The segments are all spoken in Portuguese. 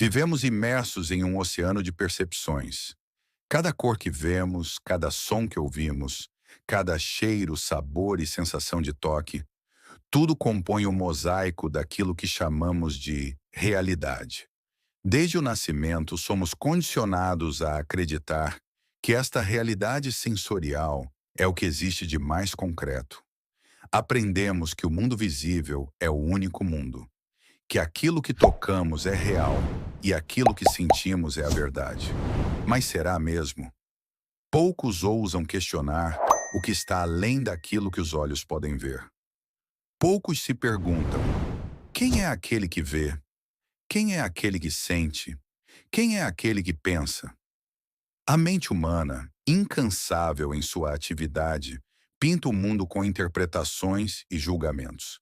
Vivemos imersos em um oceano de percepções. Cada cor que vemos, cada som que ouvimos, cada cheiro, sabor e sensação de toque, tudo compõe um mosaico daquilo que chamamos de realidade. Desde o nascimento, somos condicionados a acreditar que esta realidade sensorial é o que existe de mais concreto. Aprendemos que o mundo visível é o único mundo, que aquilo que tocamos é real e aquilo que sentimos é a verdade. Mas será mesmo? Poucos ousam questionar o que está além daquilo que os olhos podem ver. Poucos se perguntam: quem é aquele que vê? Quem é aquele que sente? Quem é aquele que pensa? A mente humana, incansável em sua atividade, pinta o mundo com interpretações e julgamentos.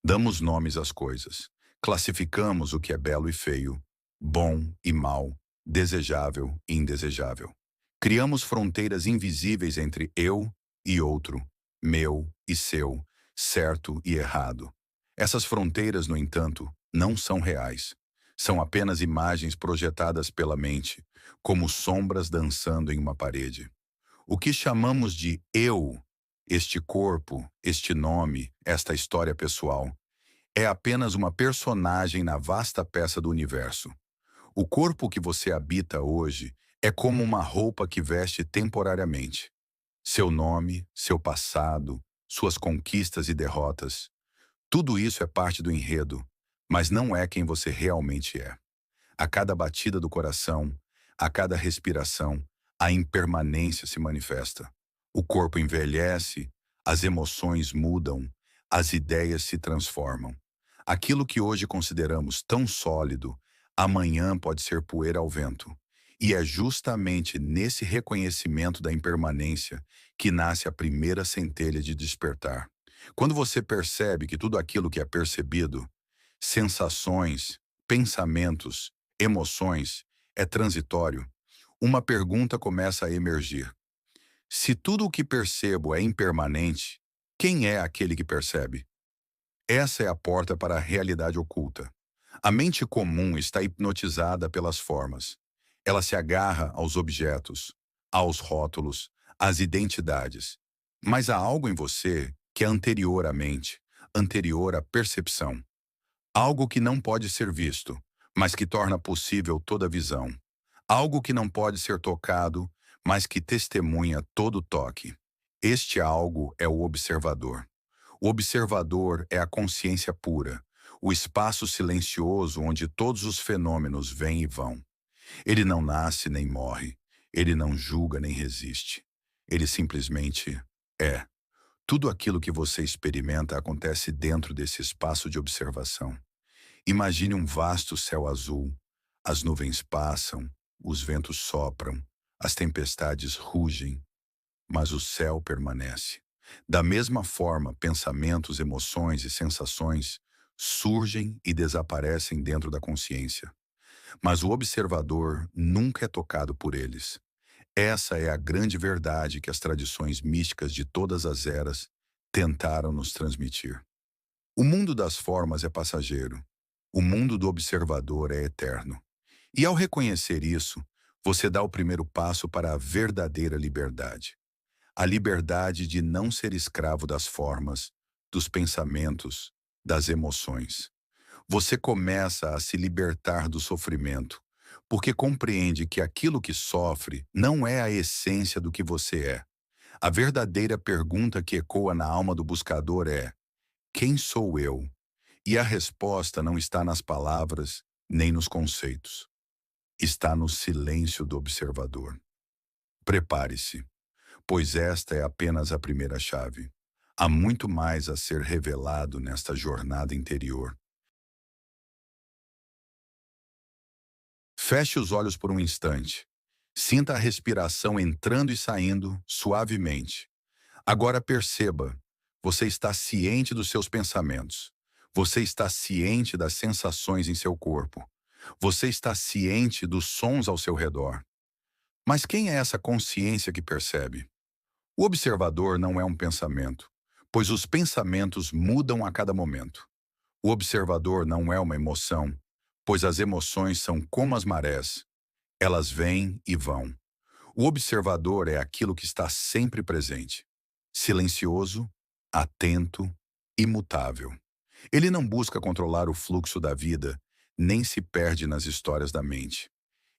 Damos nomes às coisas. Classificamos o que é belo e feio, bom e mal, desejável e indesejável. Criamos fronteiras invisíveis entre eu e outro, meu e seu, certo e errado. Essas fronteiras, no entanto, não são reais. São apenas imagens projetadas pela mente, como sombras dançando em uma parede. O que chamamos de eu, este corpo, este nome, esta história pessoal, é apenas uma personagem na vasta peça do universo. O corpo que você habita hoje é como uma roupa que veste temporariamente. Seu nome, seu passado, suas conquistas e derrotas, tudo isso é parte do enredo, mas não é quem você realmente é. A cada batida do coração, a cada respiração, a impermanência se manifesta. O corpo envelhece, as emoções mudam, as ideias se transformam. Aquilo que hoje consideramos tão sólido, amanhã pode ser poeira ao vento. E é justamente nesse reconhecimento da impermanência que nasce a primeira centelha de despertar. Quando você percebe que tudo aquilo que é percebido, sensações, pensamentos, emoções, é transitório, uma pergunta começa a emergir. Se tudo o que percebo é impermanente, quem é aquele que percebe? Essa é a porta para a realidade oculta. A mente comum está hipnotizada pelas formas. Ela se agarra aos objetos, aos rótulos, às identidades. Mas há algo em você que é anterior à mente, anterior à percepção. Algo que não pode ser visto, mas que torna possível toda visão. Algo que não pode ser tocado, mas que testemunha todo toque. Este algo é o observador. O observador é a consciência pura, o espaço silencioso onde todos os fenômenos vêm e vão. Ele não nasce nem morre, ele não julga nem resiste. Ele simplesmente é. Tudo aquilo que você experimenta acontece dentro desse espaço de observação. Imagine um vasto céu azul. As nuvens passam, os ventos sopram, as tempestades rugem, mas o céu permanece. Da mesma forma, pensamentos, emoções e sensações surgem e desaparecem dentro da consciência. Mas o observador nunca é tocado por eles. Essa é a grande verdade que as tradições místicas de todas as eras tentaram nos transmitir. O mundo das formas é passageiro. O mundo do observador é eterno. E ao reconhecer isso, você dá o primeiro passo para a verdadeira liberdade. A liberdade de não ser escravo das formas, dos pensamentos, das emoções. Você começa a se libertar do sofrimento, porque compreende que aquilo que sofre não é a essência do que você é. A verdadeira pergunta que ecoa na alma do buscador é: quem sou eu? E a resposta não está nas palavras, nem nos conceitos. Está no silêncio do observador. Prepare-se, pois esta é apenas a primeira chave. Há muito mais a ser revelado nesta jornada interior. Feche os olhos por um instante. Sinta a respiração entrando e saindo suavemente. Agora perceba, você está ciente dos seus pensamentos. Você está ciente das sensações em seu corpo. Você está ciente dos sons ao seu redor. Mas quem é essa consciência que percebe? O observador não é um pensamento, pois os pensamentos mudam a cada momento. O observador não é uma emoção, pois as emoções são como as marés, elas vêm e vão. O observador é aquilo que está sempre presente, silencioso, atento, imutável. Ele não busca controlar o fluxo da vida, nem se perde nas histórias da mente.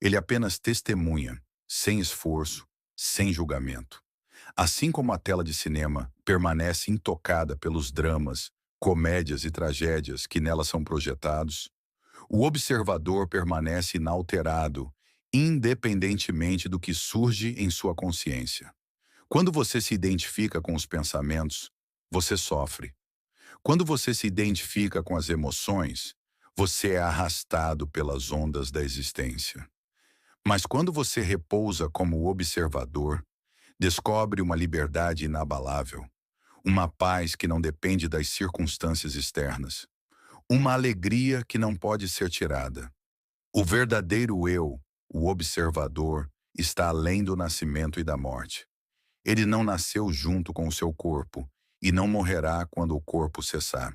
Ele apenas testemunha, sem esforço, sem julgamento. Assim como a tela de cinema permanece intocada pelos dramas, comédias e tragédias que nela são projetados, o observador permanece inalterado, independentemente do que surge em sua consciência. Quando você se identifica com os pensamentos, você sofre. Quando você se identifica com as emoções, você é arrastado pelas ondas da existência. Mas quando você repousa como observador, descobre uma liberdade inabalável, uma paz que não depende das circunstâncias externas, uma alegria que não pode ser tirada. O verdadeiro eu, o observador, está além do nascimento e da morte. Ele não nasceu junto com o seu corpo e não morrerá quando o corpo cessar.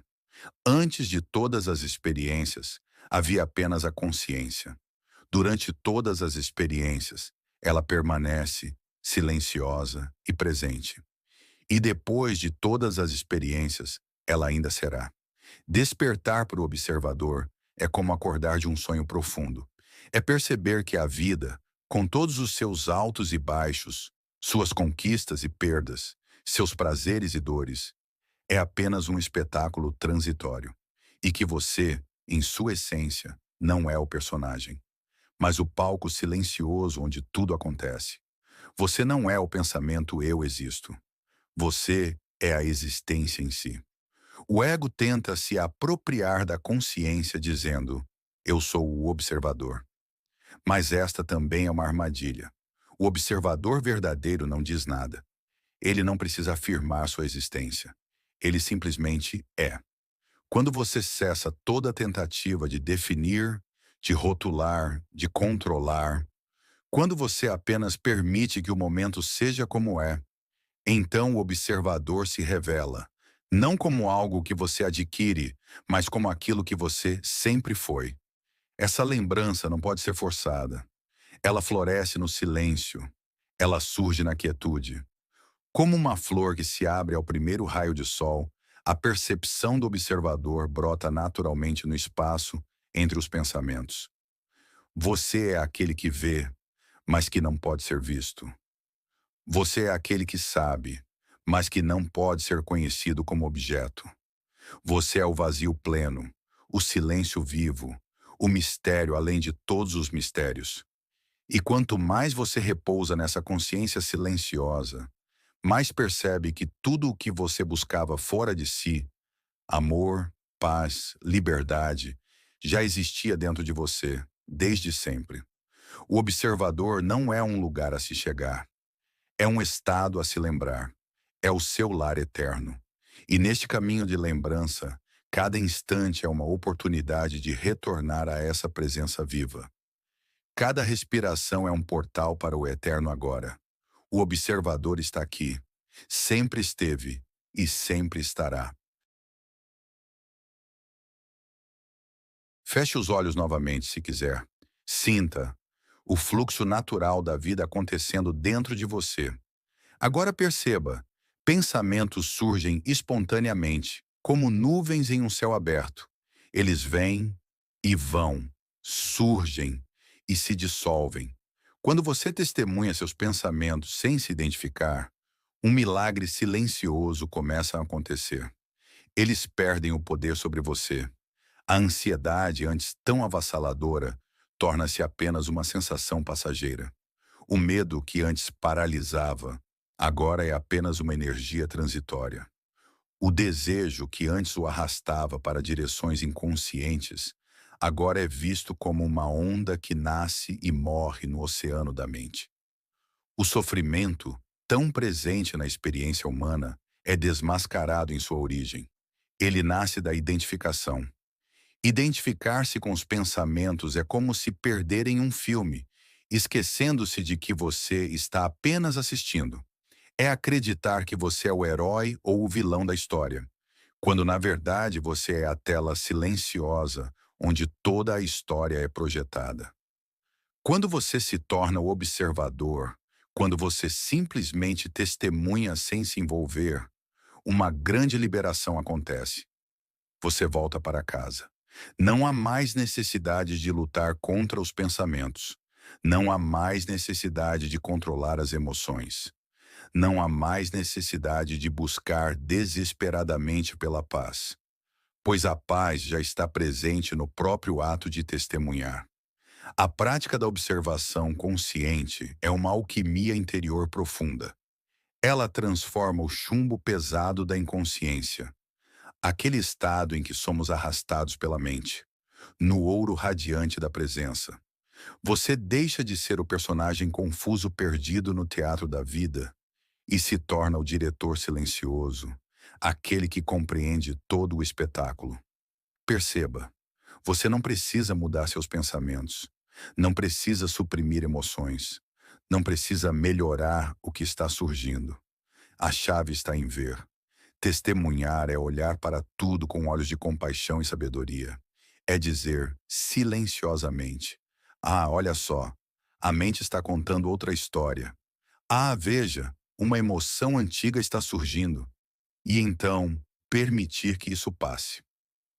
Antes de todas as experiências, havia apenas a consciência. Durante todas as experiências, ela permanece silenciosa e presente. E depois de todas as experiências, ela ainda será. Despertar para o observador é como acordar de um sonho profundo. É perceber que a vida, com todos os seus altos e baixos, suas conquistas e perdas, seus prazeres e dores, é apenas um espetáculo transitório. E que você, em sua essência, não é o personagem, mas o palco silencioso onde tudo acontece. Você não é o pensamento eu existo. Você é a existência em si. O ego tenta se apropriar da consciência dizendo, eu sou o observador. Mas esta também é uma armadilha. O observador verdadeiro não diz nada. Ele não precisa afirmar sua existência. Ele simplesmente é. Quando você cessa toda tentativa de definir, de rotular, de controlar, quando você apenas permite que o momento seja como é, então o observador se revela, não como algo que você adquire, mas como aquilo que você sempre foi. Essa lembrança não pode ser forçada. Ela floresce no silêncio. Ela surge na quietude. Como uma flor que se abre ao primeiro raio de sol, a percepção do observador brota naturalmente no espaço entre os pensamentos. Você é aquele que vê, mas que não pode ser visto. Você é aquele que sabe, mas que não pode ser conhecido como objeto. Você é o vazio pleno, o silêncio vivo, o mistério além de todos os mistérios. E quanto mais você repousa nessa consciência silenciosa, mais percebe que tudo o que você buscava fora de si, amor, paz, liberdade, já existia dentro de você, desde sempre. O observador não é um lugar a se chegar, é um estado a se lembrar, é o seu lar eterno. E neste caminho de lembrança, cada instante é uma oportunidade de retornar a essa presença viva. Cada respiração é um portal para o eterno agora. O observador está aqui, sempre esteve e sempre estará. Feche os olhos novamente se quiser. Sinta o fluxo natural da vida acontecendo dentro de você. Agora perceba, pensamentos surgem espontaneamente, como nuvens em um céu aberto. Eles vêm e vão, surgem e se dissolvem. Quando você testemunha seus pensamentos sem se identificar, um milagre silencioso começa a acontecer. Eles perdem o poder sobre você. A ansiedade, antes tão avassaladora, torna-se apenas uma sensação passageira. O medo que antes paralisava, agora é apenas uma energia transitória. O desejo que antes o arrastava para direções inconscientes, agora é visto como uma onda que nasce e morre no oceano da mente. O sofrimento, tão presente na experiência humana, é desmascarado em sua origem. Ele nasce da identificação. Identificar-se com os pensamentos é como se perder em um filme, esquecendo-se de que você está apenas assistindo. É acreditar que você é o herói ou o vilão da história, quando na verdade você é a tela silenciosa onde toda a história é projetada. Quando você se torna o observador, quando você simplesmente testemunha sem se envolver, uma grande liberação acontece. Você volta para casa. Não há mais necessidade de lutar contra os pensamentos. Não há mais necessidade de controlar as emoções. Não há mais necessidade de buscar desesperadamente pela paz, pois a paz já está presente no próprio ato de testemunhar. A prática da observação consciente é uma alquimia interior profunda. Ela transforma o chumbo pesado da inconsciência, aquele estado em que somos arrastados pela mente, no ouro radiante da presença. Você deixa de ser o personagem confuso perdido no teatro da vida e se torna o diretor silencioso, aquele que compreende todo o espetáculo. Perceba, você não precisa mudar seus pensamentos, não precisa suprimir emoções, não precisa melhorar o que está surgindo. A chave está em ver. Testemunhar é olhar para tudo com olhos de compaixão e sabedoria. É dizer, silenciosamente: ah, olha só, a mente está contando outra história. Ah, veja, uma emoção antiga está surgindo. E então, permitir que isso passe.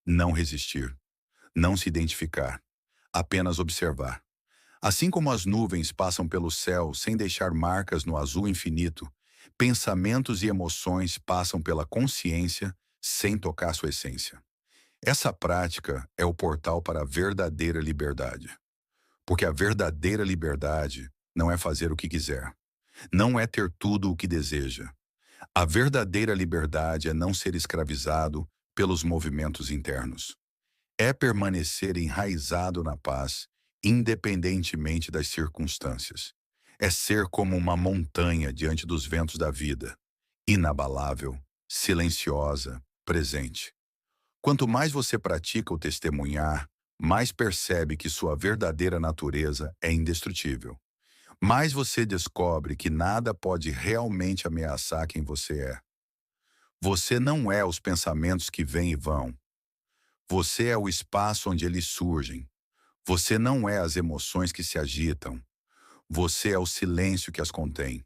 Não resistir. Não se identificar. Apenas observar. Assim como as nuvens passam pelo céu sem deixar marcas no azul infinito, pensamentos e emoções passam pela consciência sem tocar sua essência. Essa prática é o portal para a verdadeira liberdade. Porque a verdadeira liberdade não é fazer o que quiser, não é ter tudo o que deseja. A verdadeira liberdade é não ser escravizado pelos movimentos internos. É permanecer enraizado na paz, independentemente das circunstâncias. É ser como uma montanha diante dos ventos da vida, inabalável, silenciosa, presente. Quanto mais você pratica o testemunhar, mais percebe que sua verdadeira natureza é indestrutível. Mais você descobre que nada pode realmente ameaçar quem você é. Você não é os pensamentos que vêm e vão. Você é o espaço onde eles surgem. Você não é as emoções que se agitam. Você é o silêncio que as contém.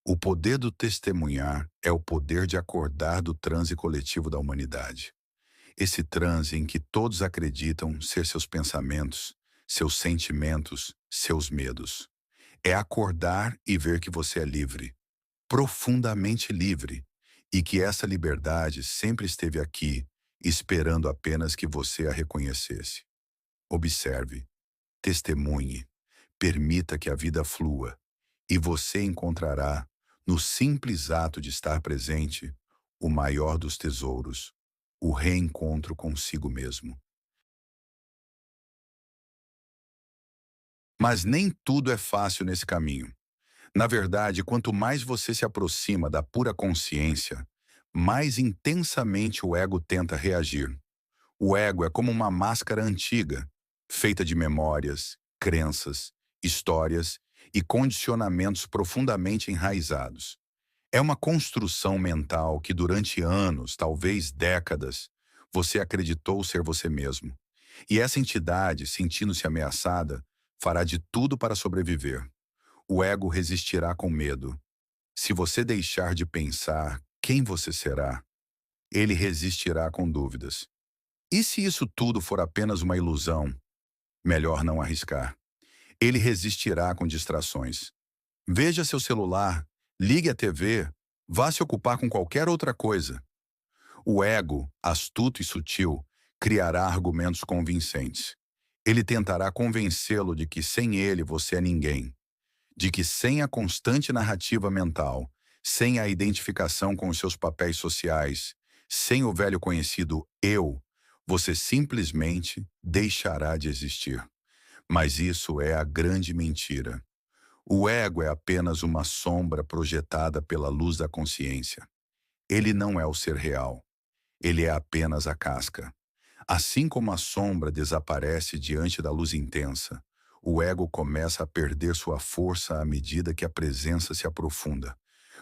O poder do testemunhar é o poder de acordar do transe coletivo da humanidade. Esse transe em que todos acreditam ser seus pensamentos, seus sentimentos, seus medos. É acordar e ver que você é livre, profundamente livre, e que essa liberdade sempre esteve aqui, esperando apenas que você a reconhecesse. Observe, testemunhe, permita que a vida flua, e você encontrará, no simples ato de estar presente, o maior dos tesouros, o reencontro consigo mesmo. Mas nem tudo é fácil nesse caminho. Na verdade, quanto mais você se aproxima da pura consciência, mais intensamente o ego tenta reagir. O ego é como uma máscara antiga, feita de memórias, crenças, histórias e condicionamentos profundamente enraizados. É uma construção mental que durante anos, talvez décadas, você acreditou ser você mesmo. E essa entidade, sentindo-se ameaçada, fará de tudo para sobreviver. O ego resistirá com medo. Se você deixar de pensar quem você será, ele resistirá com dúvidas. E se isso tudo for apenas uma ilusão? Melhor não arriscar. Ele resistirá com distrações. Veja seu celular, ligue a TV, vá se ocupar com qualquer outra coisa. O ego, astuto e sutil, criará argumentos convincentes. Ele tentará convencê-lo de que sem ele você é ninguém, de que sem a constante narrativa mental, sem a identificação com os seus papéis sociais, sem o velho conhecido eu, você simplesmente deixará de existir. Mas isso é a grande mentira. O ego é apenas uma sombra projetada pela luz da consciência. Ele não é o ser real. Ele é apenas a casca. Assim como a sombra desaparece diante da luz intensa, o ego começa a perder sua força à medida que a presença se aprofunda.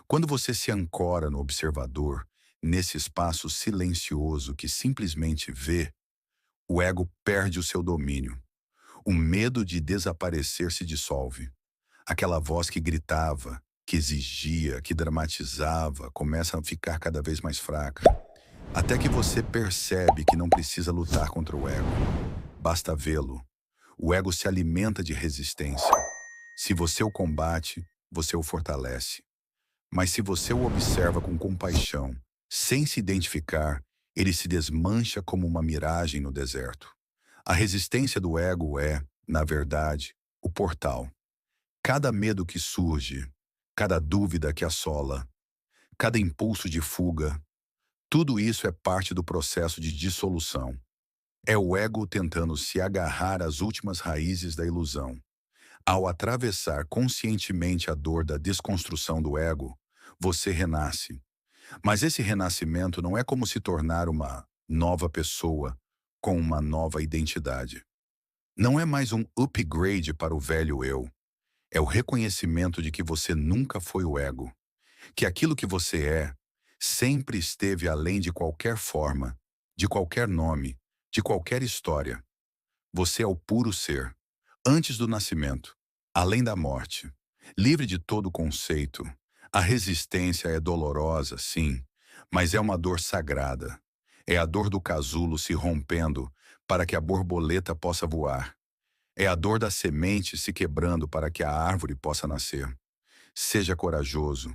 Quando você se ancora no observador, nesse espaço silencioso que simplesmente vê, o ego perde o seu domínio. O medo de desaparecer se dissolve. Aquela voz que gritava, que exigia, que dramatizava, começa a ficar cada vez mais fraca. Até que você percebe que não precisa lutar contra o ego. Basta vê-lo. O ego se alimenta de resistência. Se você o combate, você o fortalece. Mas se você o observa com compaixão, sem se identificar, ele se desmancha como uma miragem no deserto. A resistência do ego é, na verdade, o portal. Cada medo que surge, cada dúvida que assola, cada impulso de fuga, tudo isso é parte do processo de dissolução. É o ego tentando se agarrar às últimas raízes da ilusão. Ao atravessar conscientemente a dor da desconstrução do ego, você renasce. Mas esse renascimento não é como se tornar uma nova pessoa com uma nova identidade. Não é mais um upgrade para o velho eu. É o reconhecimento de que você nunca foi o ego, que aquilo que você é sempre esteve além de qualquer forma, de qualquer nome, de qualquer história. Você é o puro ser, antes do nascimento, além da morte, livre de todo conceito. A resistência é dolorosa, sim, mas é uma dor sagrada. É a dor do casulo se rompendo para que a borboleta possa voar. É a dor da semente se quebrando para que a árvore possa nascer. Seja corajoso.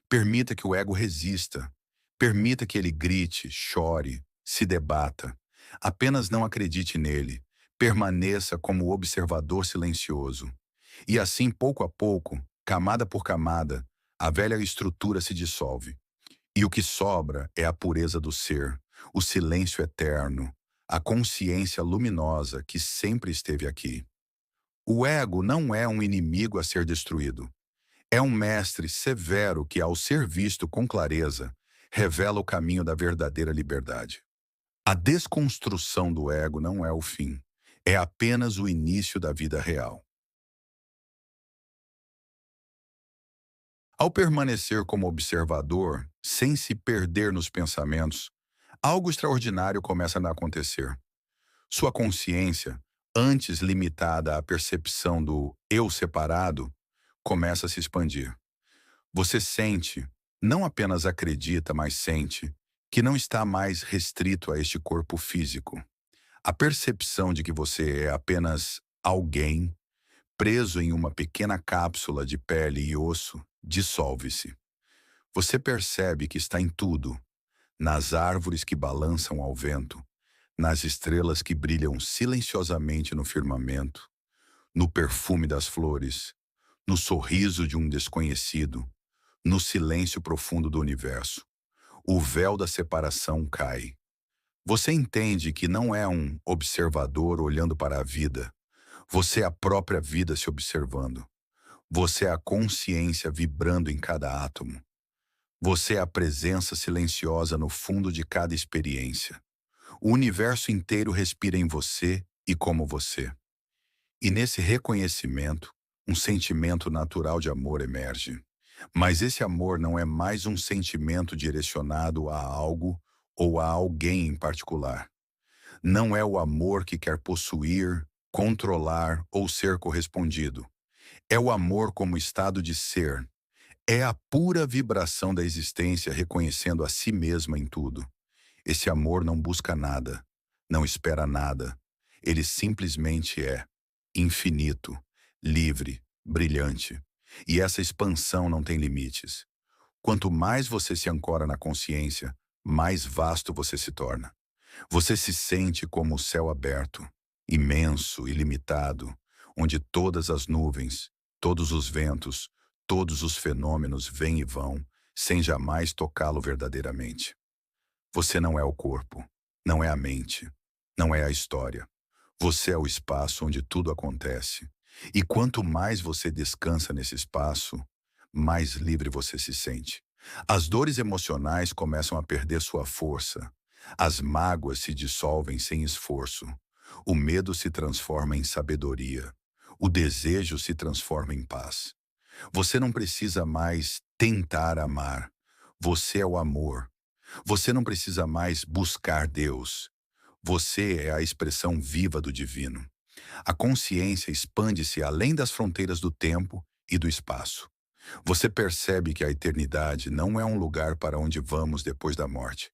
Permita que o ego resista. Permita que ele grite, chore, se debata. Apenas não acredite nele. Permaneça como observador silencioso. E assim, pouco a pouco, camada por camada, a velha estrutura se dissolve. E o que sobra é a pureza do ser, o silêncio eterno, a consciência luminosa que sempre esteve aqui. O ego não é um inimigo a ser destruído. É um mestre severo que, ao ser visto com clareza, revela o caminho da verdadeira liberdade. A desconstrução do ego não é o fim, é apenas o início da vida real. Ao permanecer como observador, sem se perder nos pensamentos, algo extraordinário começa a acontecer. Sua consciência, antes limitada à percepção do eu separado, começa a se expandir. Você sente, não apenas acredita, mas sente, que não está mais restrito a este corpo físico. A percepção de que você é apenas alguém, preso em uma pequena cápsula de pele e osso, dissolve-se. Você percebe que está em tudo, nas árvores que balançam ao vento, nas estrelas que brilham silenciosamente no firmamento, no perfume das flores, no sorriso de um desconhecido, no silêncio profundo do universo. O véu da separação cai. Você entende que não é um observador olhando para a vida. Você é a própria vida se observando. Você é a consciência vibrando em cada átomo. Você é a presença silenciosa no fundo de cada experiência. O universo inteiro respira em você e como você. E nesse reconhecimento, um sentimento natural de amor emerge. Mas esse amor não é mais um sentimento direcionado a algo ou a alguém em particular. Não é o amor que quer possuir, controlar ou ser correspondido. É o amor como estado de ser. É a pura vibração da existência reconhecendo a si mesma em tudo. Esse amor não busca nada, não espera nada. Ele simplesmente é infinito, livre, brilhante. E essa expansão não tem limites. Quanto mais você se ancora na consciência, mais vasto você se torna. Você se sente como o céu aberto, imenso, ilimitado, onde todas as nuvens, todos os ventos, todos os fenômenos vêm e vão, sem jamais tocá-lo verdadeiramente. Você não é o corpo, não é a mente, não é a história. Você é o espaço onde tudo acontece. E quanto mais você descansa nesse espaço, mais livre você se sente. As dores emocionais começam a perder sua força. As mágoas se dissolvem sem esforço. O medo se transforma em sabedoria. O desejo se transforma em paz. Você não precisa mais tentar amar. Você é o amor. Você não precisa mais buscar Deus. Você é a expressão viva do divino. A consciência expande-se além das fronteiras do tempo e do espaço. Você percebe que a eternidade não é um lugar para onde vamos depois da morte.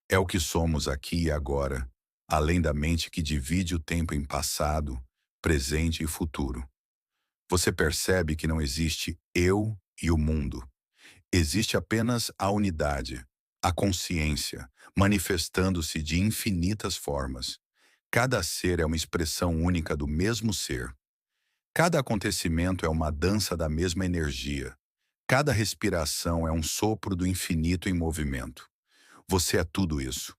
É o que somos aqui e agora, além da mente que divide o tempo em passado, presente e futuro. Você percebe que não existe eu e o mundo. Existe apenas a unidade, a consciência, manifestando-se de infinitas formas. Cada ser é uma expressão única do mesmo ser. Cada acontecimento é uma dança da mesma energia. Cada respiração é um sopro do infinito em movimento. Você é tudo isso.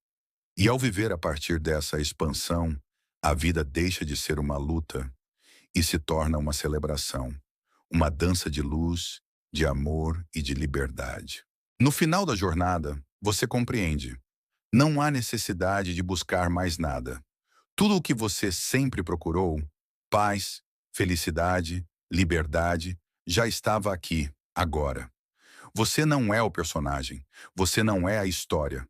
E ao viver a partir dessa expansão, a vida deixa de ser uma luta e se torna uma celebração, uma dança de luz, de amor e de liberdade. No final da jornada, você compreende. Não há necessidade de buscar mais nada. Tudo o que você sempre procurou, paz, felicidade, liberdade, já estava aqui, agora. Você não é o personagem, você não é a história.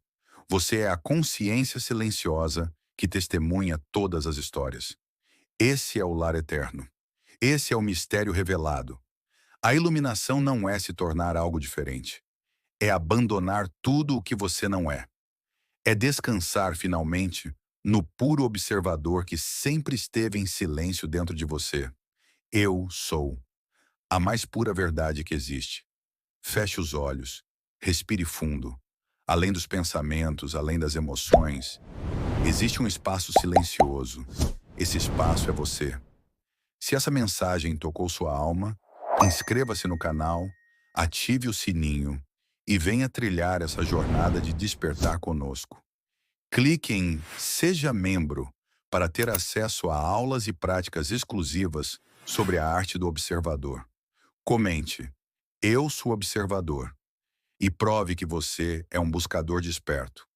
Você é a consciência silenciosa que testemunha todas as histórias. Esse é o lar eterno. Esse é o mistério revelado. A iluminação não é se tornar algo diferente. É abandonar tudo o que você não é. É descansar finalmente no puro observador que sempre esteve em silêncio dentro de você. Eu sou a mais pura verdade que existe. Feche os olhos, respire fundo. Além dos pensamentos, além das emoções, existe um espaço silencioso. Esse espaço é você. Se essa mensagem tocou sua alma, inscreva-se no canal, ative o sininho e venha trilhar essa jornada de despertar conosco. Clique em Seja Membro para ter acesso a aulas e práticas exclusivas sobre a arte do observador. Comente, eu sou observador, e prove que você é um buscador desperto.